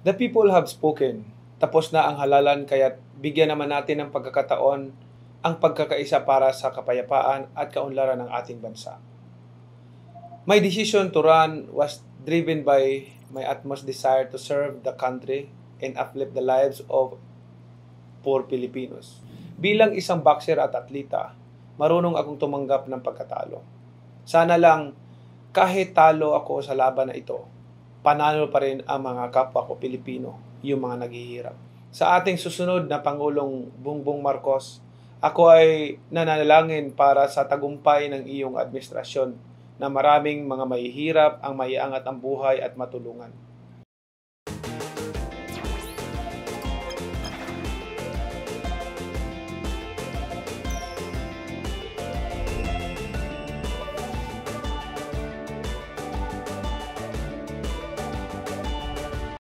The people have spoken. Tapos na ang halalan kaya't bigyan naman natin ng pagkakataon ang pagkakaisa para sa kapayapaan at kaunlaran ng ating bansa. My decision to run was driven by my utmost desire to serve the country and uplift the lives of poor Filipinos. Bilang isang boxer at atleta, marunong akong tumanggap ng pagkatalo. Sana lang kahit talo ako sa laban na ito, panalo pa rin ang mga kapwa ko Pilipino, yung mga naghihirap. Sa ating susunod na Pangulong Bongbong Marcos, ako ay nananalangin para sa tagumpay ng iyong administrasyon na maraming mga mahihirap ang maiangat ang buhay at matulungan.